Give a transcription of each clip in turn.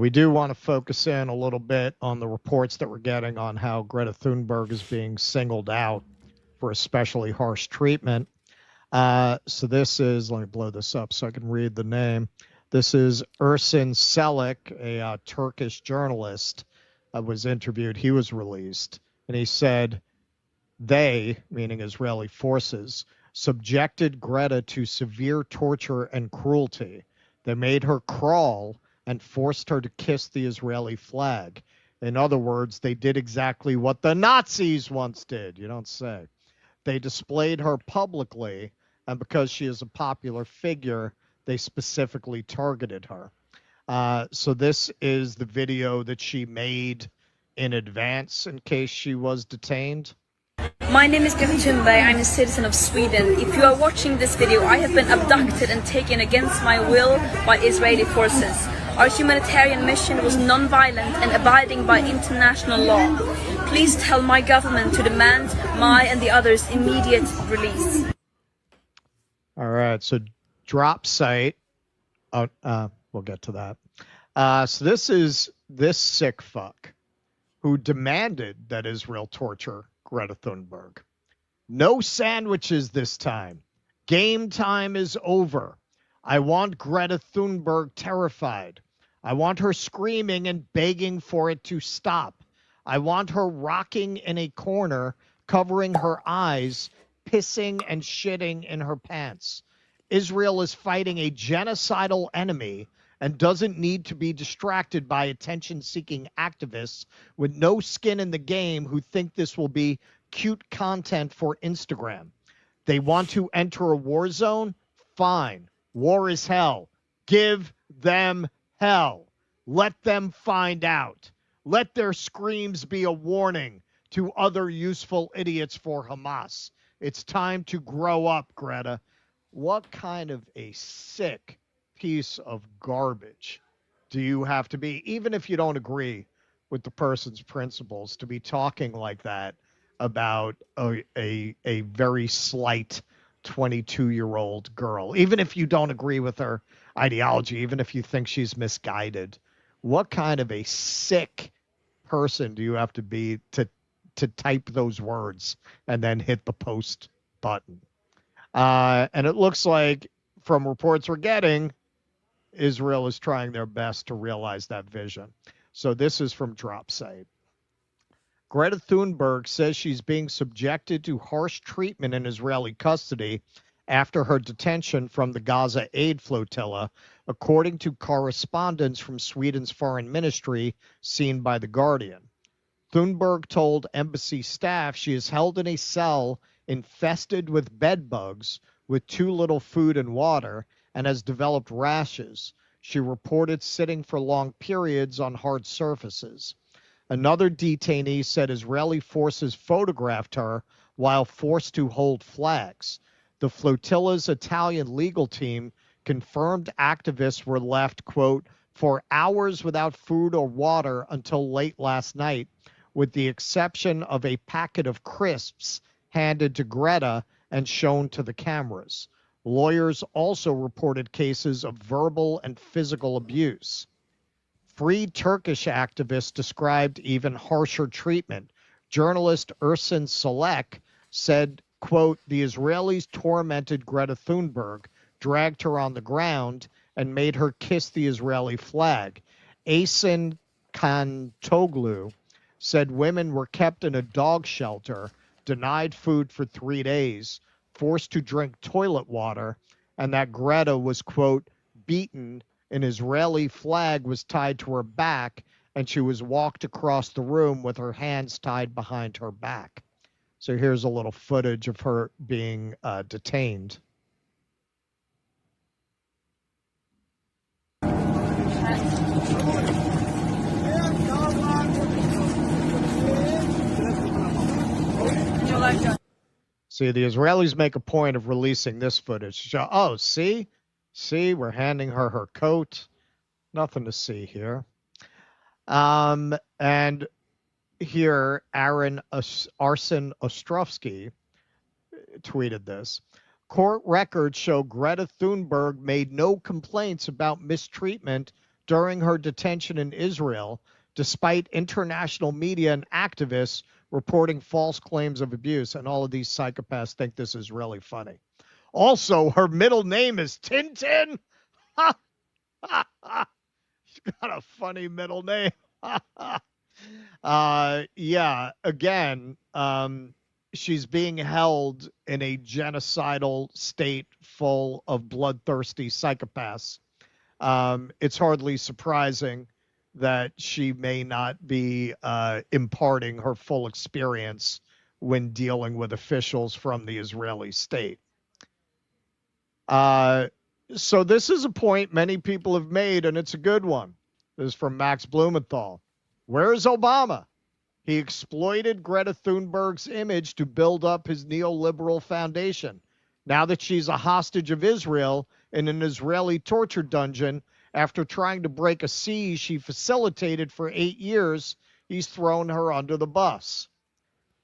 We do want to focus in a little bit on the reports that we're getting on how Greta Thunberg is being singled out for especially harsh treatment. So this is, let me blow this up so I can read the name. This is Ersin Selik, a Turkish journalist, was interviewed. He was released, and he said they, meaning Israeli forces, subjected Greta to severe torture and cruelty. They made her crawl and forced her to kiss the Israeli flag. In other words, they did exactly what the Nazis once did. You don't say. They displayed her publicly, and because she is a popular figure, they specifically targeted her. So this is the video that she made in advance in case she was detained. My name is Greta Thunberg. I'm a citizen of Sweden. If you are watching this video, I have been abducted and taken against my will by Israeli forces. Our humanitarian mission was non-violent and abiding by international law. Please tell my government to demand my and the others' immediate release. All right, so drop site. We'll get to that. So this is this sick fuck who demanded that Israel torture Greta Thunberg. No sandwiches this time. Game time is over. I want Greta Thunberg terrified. I want her screaming and begging for it to stop. I want her rocking in a corner, covering her eyes, pissing and shitting in her pants. Israel is fighting a genocidal enemy and doesn't need to be distracted by attention-seeking activists with no skin in the game who think this will be cute content for Instagram. They want to enter a war zone? Fine. War is hell. Give them hell. Let them find out. Let their screams be a warning to other useful idiots for Hamas. It's time to grow up, Greta. What kind of a sick piece of garbage do you have to be, even if you don't agree with the person's principles, to be talking like that about a very slight 22-year-old girl, even if you don't agree with her ideology, even if you think she's misguided? What kind of a sick person do you have to be to type those words and then hit the post button? And it looks like, from reports we're getting, Israel is trying their best to realize that vision. So this is from Dropsite. Greta Thunberg says she's being subjected to harsh treatment in Israeli custody after her detention from the Gaza aid flotilla, according to correspondence from Sweden's foreign ministry seen by The Guardian. Thunberg told embassy staff she is held in a cell infested with bed bugs with too little food and water and has developed rashes. She reported sitting for long periods on hard surfaces. Another detainee said Israeli forces photographed her while forced to hold flags. The flotilla's Italian legal team confirmed activists were left, quote, for hours without food or water until late last night, with the exception of a packet of crisps handed to Greta and shown to the cameras. Lawyers also reported cases of verbal and physical abuse. Free Turkish activists described even harsher treatment. Journalist Ersin Selik said, quote, the Israelis tormented Greta Thunberg, dragged her on the ground, and made her kiss the Israeli flag. Asin Kantoglu said women were kept in a dog shelter, denied food for 3 days, forced to drink toilet water, and that Greta was, quote, beaten. An Israeli flag was tied to her back, and she was walked across the room with her hands tied behind her back. So here's a little footage of her being detained. See, the Israelis make a point of releasing this footage. Oh, see, we're handing her her coat. Nothing to see here. And here, Arsen Ostrovsky tweeted this. Court records show Greta Thunberg made no complaints about mistreatment during her detention in Israel, despite international media and activists reporting false claims of abuse. And all of these psychopaths think this is really funny. Also, her middle name is Tintin. She's got a funny middle name. Yeah, again, she's being held in a genocidal state full of bloodthirsty psychopaths. It's hardly surprising that she may not be imparting her full experience when dealing with officials from the Israeli state. So this is a point many people have made, and it's a good one. This is from Max Blumenthal. Where is Obama? He exploited Greta Thunberg's image to build up his neoliberal foundation. Now that she's a hostage of Israel in an Israeli torture dungeon, after trying to break a siege she facilitated for 8 years, he's thrown her under the bus.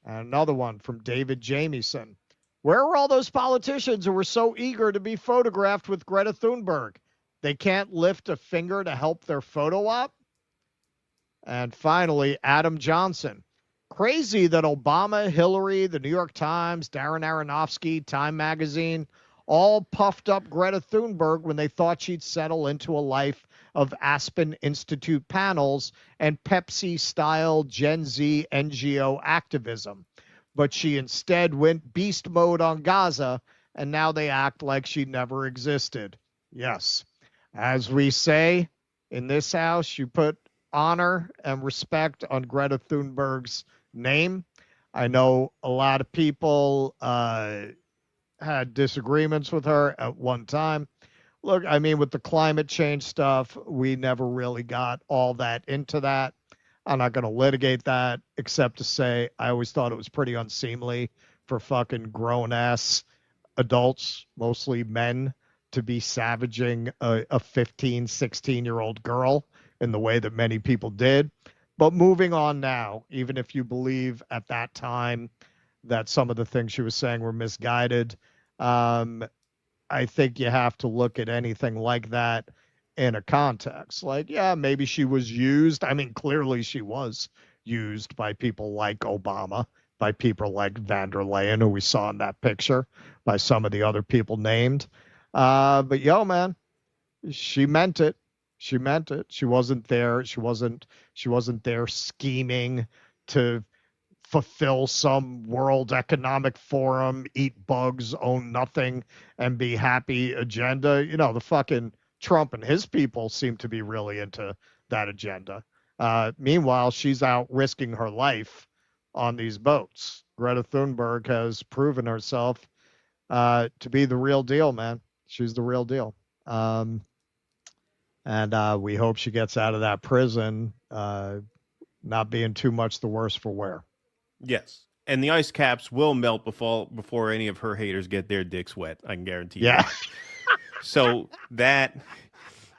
And another one from David Jamieson. Where are all those politicians who were so eager to be photographed with Greta Thunberg? They can't lift a finger to help their photo op? And finally, Adam Johnson. Crazy that Obama, Hillary, the New York Times, Darren Aronofsky, Time Magazine all puffed up Greta Thunberg when they thought she'd settle into a life of Aspen Institute panels and Pepsi-style Gen Z NGO activism. But she instead went beast mode on Gaza, and now they act like she never existed. Yes, as we say in this house, you put honor and respect on Greta Thunberg's name. I know a lot of people had disagreements with her at one time. Look, I mean, with the climate change stuff, we never really got all that into that. I'm not going to litigate that, except to say I always thought it was pretty unseemly for fucking grown-ass adults, mostly men, to be savaging a 15, 16-year-old girl in the way that many people did. But moving on now, even if you believe at that time that some of the things she was saying were misguided, I think you have to look at anything like that in a context. Like, yeah, maybe she was used. I mean, clearly she was used by people like Obama, by people like van der Leyen, who we saw in that picture, by some of the other people named. But yo, man, she meant it. She meant it. She wasn't there. She wasn't there scheming to fulfill some World Economic Forum, eat bugs, own nothing, and be happy agenda. You know, the fucking Trump and his people seem to be really into that agenda. Meanwhile, she's out risking her life on these boats. Greta Thunberg has proven herself to be the real deal, man. She's the real deal. And we hope she gets out of that prison, not being too much the worse for wear. Yes. And the ice caps will melt before any of her haters get their dicks wet. I can guarantee you. Yeah. So that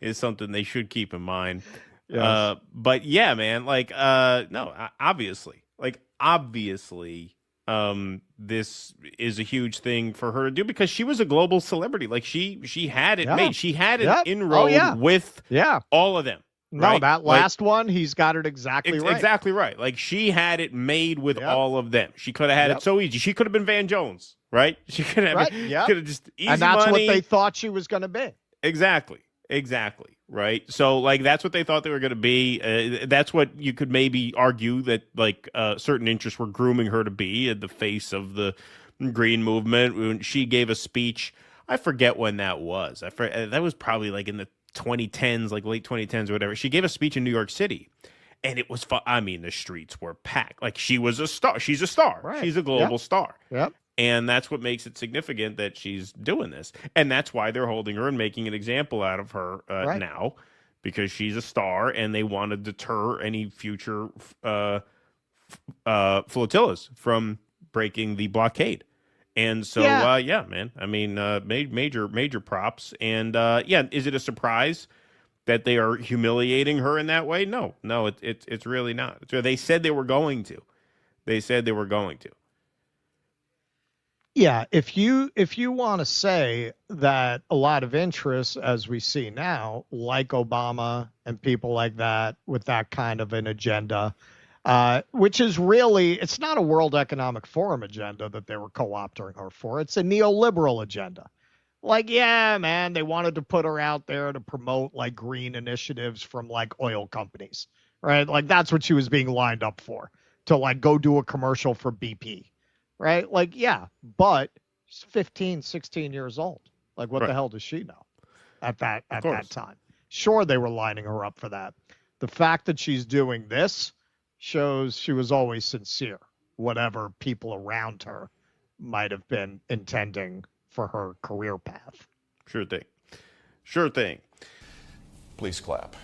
is something they should keep in mind. Yes. But yeah, man, like, no, obviously, this is a huge thing for her to do because she was a global celebrity. Like she had it made. She had an inroad with all of them. No, that last one, he's got it exactly right. Exactly right. Like she had it made with all of them. She could have had it so easy. She could have been Van Jones, right? She could have could have just easy and that's money. What they thought she was going to be. Exactly. Right. So like that's what they thought they were going to be. That's what you could maybe argue that like certain interests were grooming her to be at the face of the Green movement. When she gave a speech, I forget when that was. That was probably like in the 2010s, like late 2010s or whatever. She gave a speech in New York City, and it was I mean, the streets were packed. Like she was a star. She's a star. Right. She's a global star. Yep. And that's what makes it significant that she's doing this. And that's why they're holding her and making an example out of her now, because she's a star and they want to deter any future flotillas from breaking the blockade. And so, man, I mean, major props. And is it a surprise that they are humiliating her in that way? No, it's really not. They said they were going to. Yeah, if you want to say that a lot of interests, as we see now, like Obama and people like that with that kind of an agenda, which is really, it's not a World Economic Forum agenda that they were co-opting her for. It's a neoliberal agenda. Like, yeah, man, they wanted to put her out there to promote like green initiatives from like oil companies, right? Like that's what she was being lined up for, to like go do a commercial for BP, right? Like, yeah, but she's 15, 16 years old. Like, what the Right. hell does she know at that Of at that course. time? Sure, they were lining her up for that. The fact that she's doing this shows she was always sincere, whatever people around her might have been intending for her career path. Sure thing. Sure thing. Please clap.